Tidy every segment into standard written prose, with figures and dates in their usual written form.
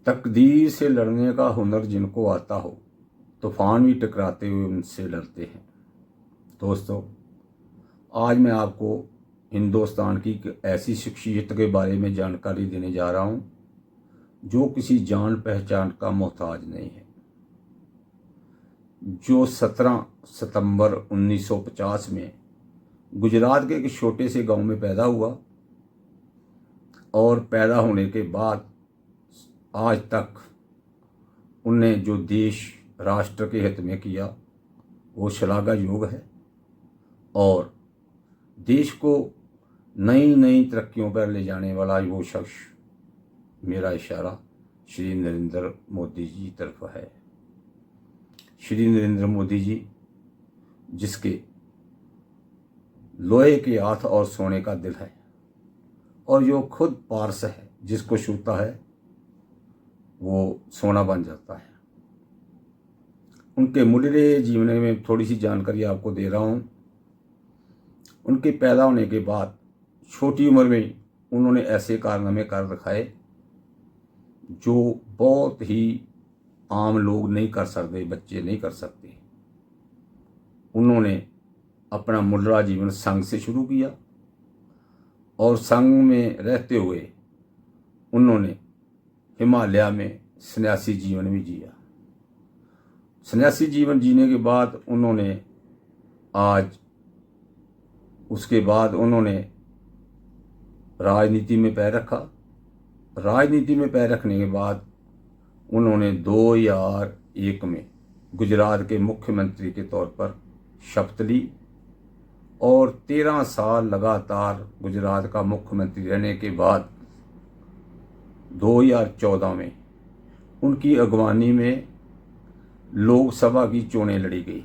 तकदीर से लड़ने का हुनर जिनको आता हो, तूफान भी टकराते हुए उनसे लड़ते हैं। दोस्तों, आज मैं आपको हिंदुस्तान की एक ऐसी शख्सियत के बारे में जानकारी देने जा रहा हूं जो किसी जान पहचान का मोहताज नहीं है, जो 17 सितंबर 1950 में गुजरात के एक छोटे से गांव में पैदा हुआ और पैदा होने के बाद आज तक उनने जो देश राष्ट्र के हित में किया वो श्लाघायोग है। और देश को नई नई तरक्कियों पर ले जाने वाला वो शख्स, मेरा इशारा श्री नरेंद्र मोदी जी तरफ है। श्री नरेंद्र मोदी जी, जिसके लोहे के हाथ और सोने का दिल है और जो खुद पारस है, जिसको छूता है वो सोना बन जाता है। उनके मुल्ले जीवन में थोड़ी सी जानकारी आपको दे रहा हूँ। उनके पैदा होने के बाद छोटी उम्र में उन्होंने ऐसे कारनामे कर दिखाए जो बहुत ही आम लोग नहीं कर सकते, बच्चे नहीं कर सकते। उन्होंने अपना मुल्ला जीवन संघ से शुरू किया और संघ में रहते हुए उन्होंने हिमालय में सन्यासी जीवन भी जिया। सन्यासी जीवन जीने के बाद उसके बाद उन्होंने राजनीति में पैर रखा। राजनीति में पैर रखने के बाद उन्होंने 2001 में गुजरात के मुख्यमंत्री के तौर पर शपथ ली और 13 साल लगातार गुजरात का मुख्यमंत्री रहने के बाद 2014 में उनकी अगवानी में लोकसभा की चोनें लड़ी गई,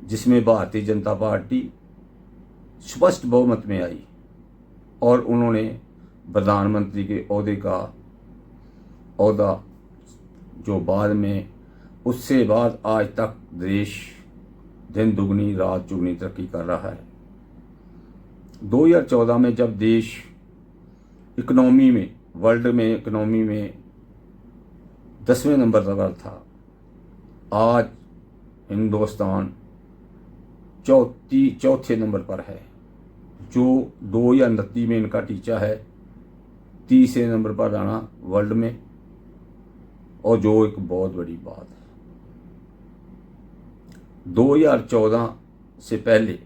जिसमें भारतीय जनता पार्टी स्पष्ट बहुमत में आई और उन्होंने प्रधानमंत्री के ओहदा जो बाद में उससे बाद आज तक देश दिन दुगनी रात चुगनी तरक्की कर रहा है। 2014 में जब देश वर्ल्ड में इकोनॉमी में 10वें नंबर पर था, आज हिंदुस्तान चौथे नंबर पर है, जो 2029 में इनका टीचा है 30वें नंबर पर आना वर्ल्ड में, और जो एक बहुत बड़ी बात है। 2014 से पहले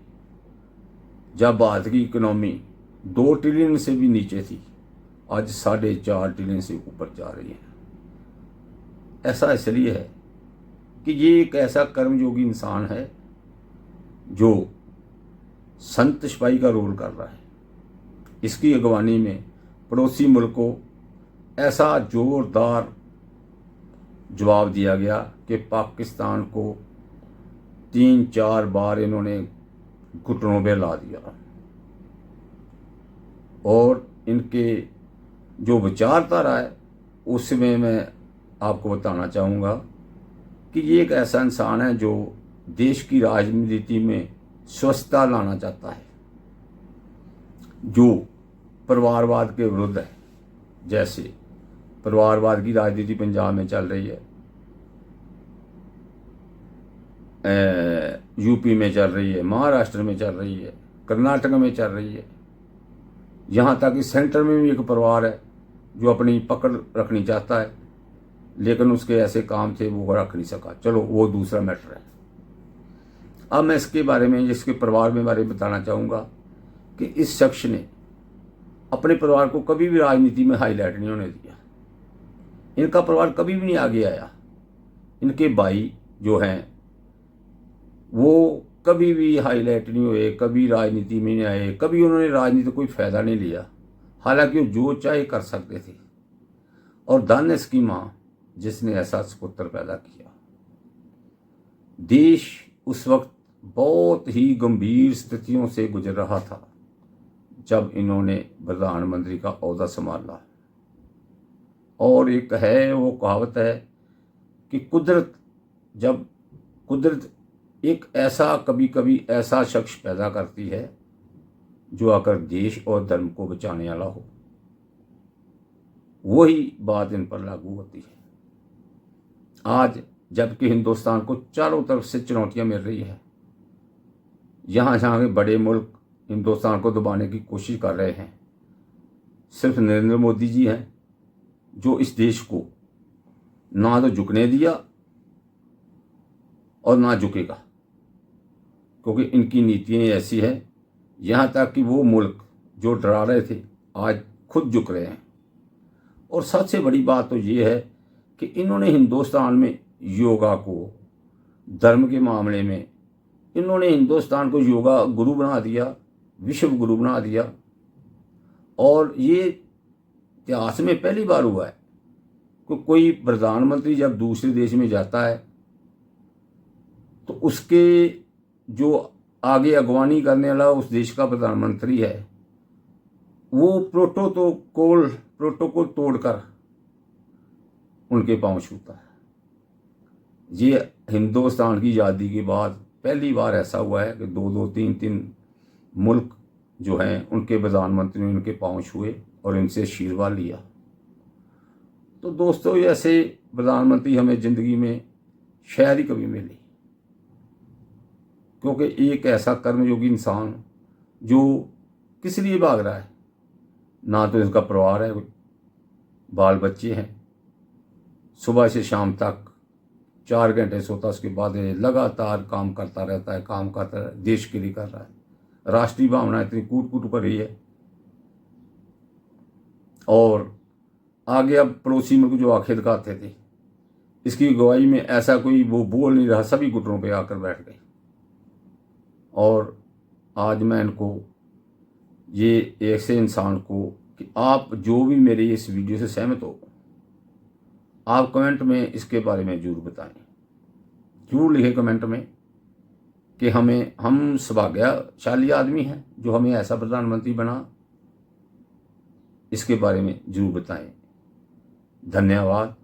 जब भारत की इकोनॉमी 2 ट्रिलियन से भी नीचे थी, आज 4.5 ट्रिलियन से ऊपर जा रही है। ऐसा इसलिए है कि ये एक ऐसा कर्मयोगी इंसान है जो संत सिपाही का रोल कर रहा है। इसकी अगवानी में पड़ोसी मुल्क को ऐसा जोरदार जवाब दिया गया कि पाकिस्तान को 3-4 बार इन्होंने घुटनों पे ला दिया। और इनके जो विचारधारा है उसमें मैं आपको बताना चाहूँगा कि ये एक ऐसा इंसान है जो देश की राजनीति में स्वच्छता लाना चाहता है, जो परिवारवाद के विरुद्ध है। जैसे परिवारवाद की राजनीति पंजाब में चल रही है, यूपी में चल रही है, महाराष्ट्र में चल रही है, कर्नाटक में चल रही है, यहाँ तक कि सेंटर में भी एक परिवार है जो अपनी पकड़ रखनी चाहता है, लेकिन उसके ऐसे काम थे वो रख नहीं सका। चलो वो दूसरा मैटर है। अब मैं इसके बारे में, जिसके परिवार में बारे में बताना चाहूँगा कि इस शख्स ने अपने परिवार को कभी भी राजनीति में हाईलाइट नहीं होने दिया। इनका परिवार कभी भी नहीं आगे आया। इनके भाई जो हैं वो कभी भी हाईलाइट नहीं हुए, कभी राजनीति में नहीं आए, कभी उन्होंने राजनीति कोई फ़ायदा नहीं लिया। हालांकि वो जो चाहे कर सकते थे। और धन इसकी माँ जिसने ऐसा सुपुत्र पैदा किया। देश उस वक्त बहुत ही गंभीर स्थितियों से गुजर रहा था जब इन्होंने प्रधानमंत्री का ओहदा संभाला। और एक है वो कहावत है कि कुदरत एक ऐसा कभी कभी ऐसा शख्स पैदा करती है जो आकर देश और धर्म को बचाने वाला हो। वही बात इन पर लागू होती है। आज जबकि हिंदुस्तान को चारों तरफ से चुनौतियां मिल रही है, यहाँ जहाँ के बड़े मुल्क हिंदुस्तान को दबाने की कोशिश कर रहे हैं, सिर्फ नरेंद्र मोदी जी हैं जो इस देश को ना तो झुकने दिया और ना झुकेगा, क्योंकि इनकी नीतियाँ ऐसी है। यहाँ तक कि वो मुल्क जो डरा रहे थे आज खुद झुक रहे हैं। और सबसे बड़ी बात तो ये है कि इन्होंने हिंदुस्तान में योगा को, धर्म के मामले में इन्होंने हिंदुस्तान को योगा गुरु बना दिया, विश्व गुरु बना दिया। और ये इतिहास में पहली बार हुआ है कि कोई प्रधानमंत्री जब दूसरे देश में जाता है तो उसके जो आगे अगवानी करने वाला उस देश का प्रधानमंत्री है, वो प्रोटोकॉल तोड़कर उनके पांव छूता है। ये हिंदुस्तान की आज़ादी के बाद पहली बार ऐसा हुआ है कि 2-2, 3-3 मुल्क जो हैं उनके प्रधानमंत्री ने उनके पांव छुए और इनसे आशीर्वाद लिया। तो दोस्तों, ऐसे प्रधानमंत्री हमें ज़िंदगी में शायद ही कभी मिले, क्योंकि एक ऐसा कर्मयोगी इंसान जो किस लिए भाग रहा है, ना तो इसका परिवार है, बाल बच्चे हैं, सुबह से शाम तक 4 घंटे सोता, उसके बाद लगातार काम करता रहता है, काम करता है, देश के लिए कर रहा है। राष्ट्रीय भावना इतनी कूट कूट पर रही है। और आगे अब पड़ोसी मुल्क जो आंखें दिखाते थे, इसकी गवाही में ऐसा कोई वो बोल नहीं रहा, सभी घुटनों पे आकर बैठ गए। और आज मैं इनको ये ऐसे इंसान को कि आप जो भी मेरे इस वीडियो से सहमत हो, आप कमेंट में इसके बारे में जरूर बताएं, जरूर लिखें कमेंट में कि हम सौभाग्यशाली आदमी हैं जो हमें ऐसा प्रधानमंत्री बना। इसके बारे में जरूर बताएं। धन्यवाद।